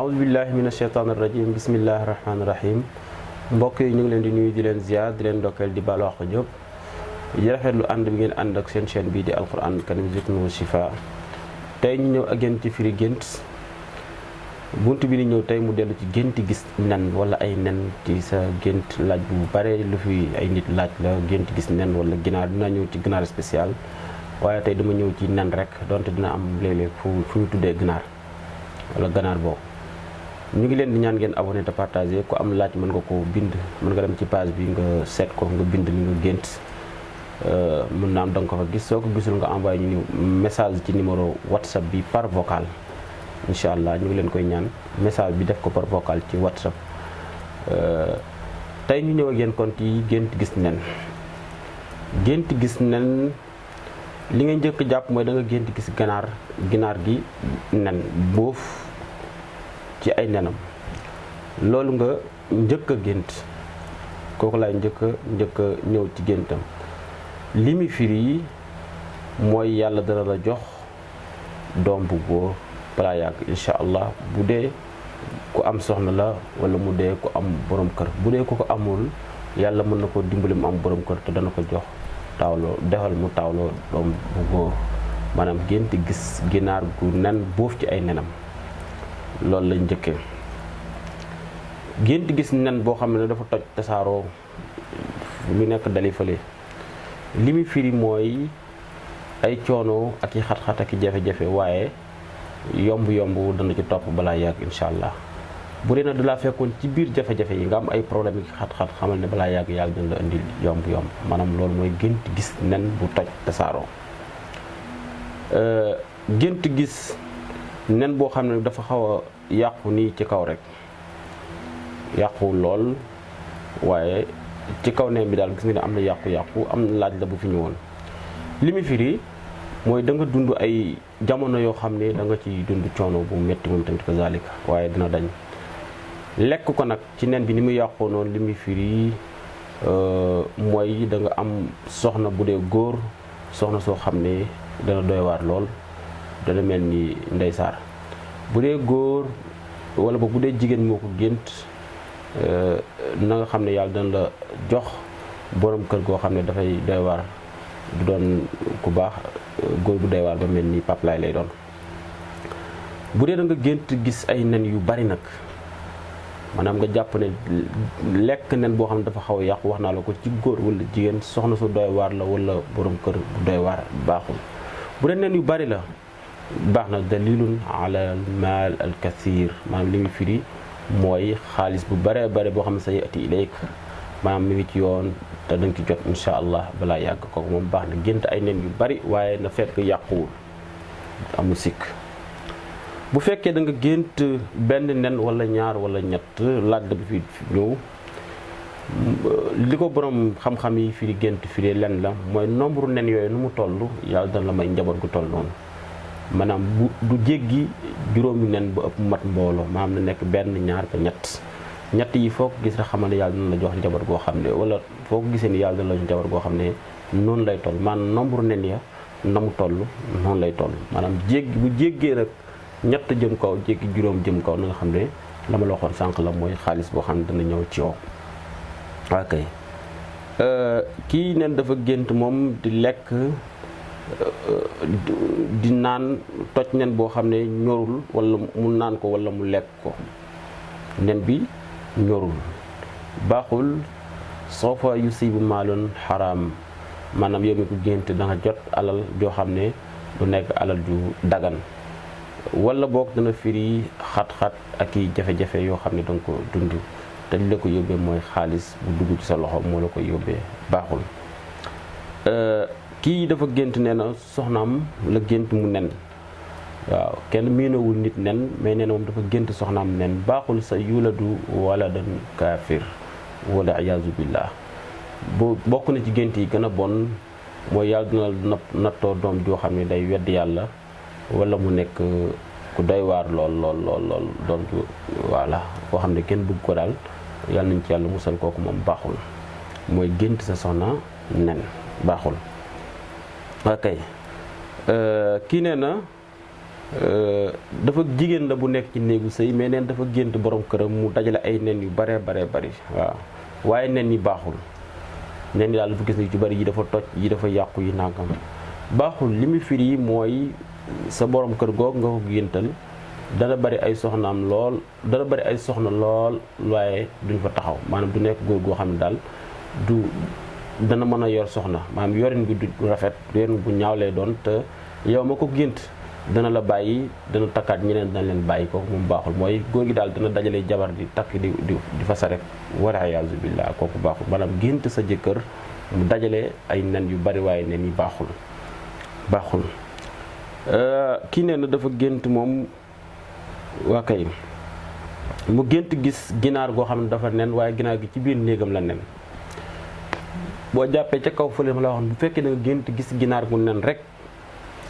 aoudu billahi min asheytaan irrajim bismillahi rahmaani rahim mbokk yi ñu ngi leen di nuyu di leen ziar di leen ndokkeel di baalu àq ñëpp di rafetlu ànd bi ngeen ànd ak seen chaîne bii di alquran karim zikru wa shifa tey ñu ñëw ak yéen ci firi gént bunt bi ni ñëw tey mu dellu ci génti gis nen wala ay nen ci sa gént laaj bu bare lu fi ay nit laaj la génti gis nen wala ginaar dina ñëw ci ginaar spécial waaye tey dama ñëw ci nen rek donte dina am léeg-léeg fu ñu tuddee ginaar wala ganaar boobu ñu ngi leen di ñaan ngeen abonné te partagé ku am laaj mën nga ko bind mën nga dem ci page bi nga seet ko nga bind li nga gént mën naa am da nga ko fa gis soo ko gisul nga envoyé ñu message ci numéro whatsapp bi par vocal incha allah ñu ngi leen koy ñaan message bi def ko par vocal ci whatsapp tey ñu ñëw ak yéen kon ci gént gis nen gént gis nen li nga njëkk jàpp mooy da nga gént gis ginaar gi nen boof ci ay nenam loolu nga njëkk a gént kooku laay njëkk a ñëw ci géntam li mu firi mooy yàlla dana la jox doom bu góor balaa yàgg incha allah bu dee ku am soxna la wala mu dee ku am borom kër bu dee ku ko amul yàlla mën na ko dimbali mu am borom kër te dana ko jox taawloo defal mu taawloo doom bu góor maanaam gént gis ginaar gu nen boof ci ay nenam loolu lañ njëkkee gént gis nen boo xam ne dafa toj tasaaroo lu nekk dali fële li mu firi mooy ay coono ak i xat-xat ak i jafe-jafe waaye yomb-yomb dana ci topp balaa yàgg incha allah bu dee nag da laa fekkoon ci biir jafe-jafe yi nga am ay problème yi xat-xat xamal ne balaa yàgg yàlla dina la indil yomb-yomb maanaam loolu mooy gént gis nen bu toj tasaaroo gént gis nen boo xam ne dafa xaw a yàqu nii ci kaw rek yàquwul lool waaye ci kaw nen bi daal gis nga ne am na yàqu-yàqu am na laaj la bu fi ñëwoon li mu firi mooy da nga dund ay jamono yoo xam ne da nga ci dund coono bu metti moom tamit ko zalika waaye dina dañ lekk ko nag ci nen bi ni mu yàqoo noonu li muy firi mooy da nga am soxna bu dee góor soxna soo xam ne dana doy waar lool dana mel ni ndeysaar bu dee góor wala ba bu dee jigéen moo ko gént na nga xam ne yàlla dana la jox borom kër goo xam ne dafay doy waar du doon ku baax góor bu doy waar ba mel ni paplaay lay doon bu dee da nga gént gis ay nen yu bari nag maanaam nga jàpp ne lekk nen boo xam ne dafa xaw a yàqu wax naa la ko ci góor wala jigéen soxna su doy waar la wala borom kër bu doy waar baaxul bu dee nen yu bari la baax na dalilun ala al maal al kathir maanaam li mu firi mooy xaalis bu bare bare boo xam ne sa yati ilayk maanaam mi ngi ci yoon te danga ci jot incha allah balaa yàgg kooku moom baax na gént ay nen yu bari waaye na fekk yàquwul amul sikk bu fekkee da nga gént benn nen wala ñaar wala ñett laaj la bi fi ñëw li ko borom xam-xam yi firi gént firi len la mooy nombre nen yooyu nu mu toll yàlla dana la may njaboot gu toll noonu maanaam du jéggi juróomi nen ba ëpp mat mbooloo maanaam na nekk benn ñaar ba ñett yi foo ko gis rek xamal ne yàlla dina la jox njaboot goo xam ne wala foo ko gisee ni yàlla dina la jox njaboot goo xam ne noonu lay toll maanaam nombre nen ya na mu toll noonu lay toll maanaam bu jéggee rek ñett jëm kaw jéggi juróom jëm kaw na nga xam ne la ma la waxoon sànq la mooy xaalis boo xam ne dana ñëw ci yow. ok kii nen dafa gént moom di lekk di naan toj nen boo xam ne ñorul wala mu naan ko wala mu lekk ko nen bi ñorul baaxul soofa yusibu maalun xaraam maanaam yow mi ko gént da nga jot alal joo xam ne du nekk alal ju dagan wala boog dana firi xat-xat ak i jafe-jafe yoo xam ne danga ko dund te li la ko yóbbee mooy xaalis bu dugg ci sa loxo moo la ko yóbbee baaxul kii dafa gént nee na soxnaam la gént mu nen waaw kenn miinawul nit nen mais nee na moom dafa gént soxnaam nen baaxul sa yuladu waladan kaafir wala iyaazu billah bu bokk na ci gént yi gën a bon mooy yàlla dina nattoo doom joo xam ne day wedd yàlla wala mu nekk ku doy waar lool doom ju voilà koo xam ne kenn bëgg ko daal yàlla nañ ci yàlla musal kooku moom baaxul mooy gént sa soxna nen baaxul ok kii nee na dafa jigéen la bu nekk ci néegu sëy mais neen dafa gént borom këram mu dajale ay nen yu bare bari waaw waaye nen yi baaxul nen yi daal dafa gis ne ci bari yi dafa toj yi dafa yàqu yi nangam baaxul li mu firi mooy sa borom kër goog nga ko géntal dana bari ay soxnaam lool dana bari ay soxna lool waaye duñ fa taxaw maanaam du nekk góor goo xam ne daal du dana mën a yor soxna maanaam yorin bi du rafet yorin bu ñaaw lay doon te yow ma ko gént dana la bàyyi dana takkaat ñeneen dana leen bàyyi kooku moom baaxul mooy góor gi daal dana dajale jabar di takk di fasa rek wala yaasu billah kooku baaxul maanaam gént sa jëkkër mu dajale ay nen yu bari waaye nen yi baaxul kii nee na dafa gént moom waa kay mu gént gis ginaar goo xam ne dafa nen waaye ginaar gi ci biir néegam la nen boo jàppee ca kaw fële ma la waxoon bu fekkee da nga gént gis ginaar gu nen rek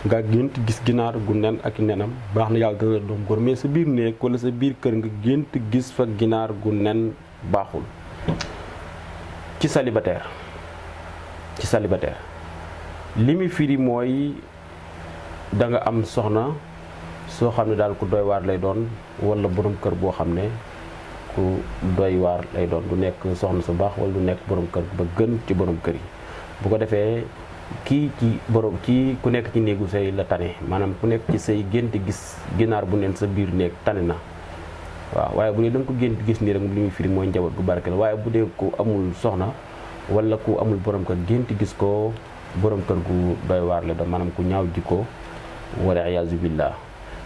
nga gént gis ginaar gu nen ak nenam baax na yàlla dana doom góor mais sa biir néeg wala sa biir kër nga gént gis fa ginaar gu nen baaxul ci célibataire li muy firi mooy da nga am soxna soo xam ne daal ku doy waar lay doon wala borom kër boo xam ne ku doy waar lay doon du nekk soxna su baax wala du nekk borom kër ba gën ci borom kër yi bu ko defee kii ku nekk ci néegu sëy la tane maanaam ku nekk ci sëy gént gis ginaar bu neen sa biir néeg tane na waaw waaye bu dee da nga ko gént gis nii rek li muy firi mooy njaboot gu barke la waaye bu dee ku amul soxna wala ku amul borom kër gént gis ko borom kër gu doy waar la doon maanaam ku ñaaw jikko wala iyaazu billah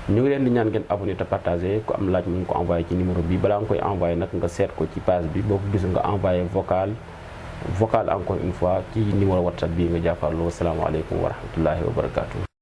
ñu ngi leen di ñaan ngeen abonné te partagé ku am laaj mu ngi ko envoyé ci numéro bi balaa nga koy envoyé nag nga seet ko ci page bi boo ko gis nga envoyé vocal encore une fois ci numéro WhatsApp bii nga jàkkaarloo. Asalaamaaleykum wa rahmatullahi wa barakaatu.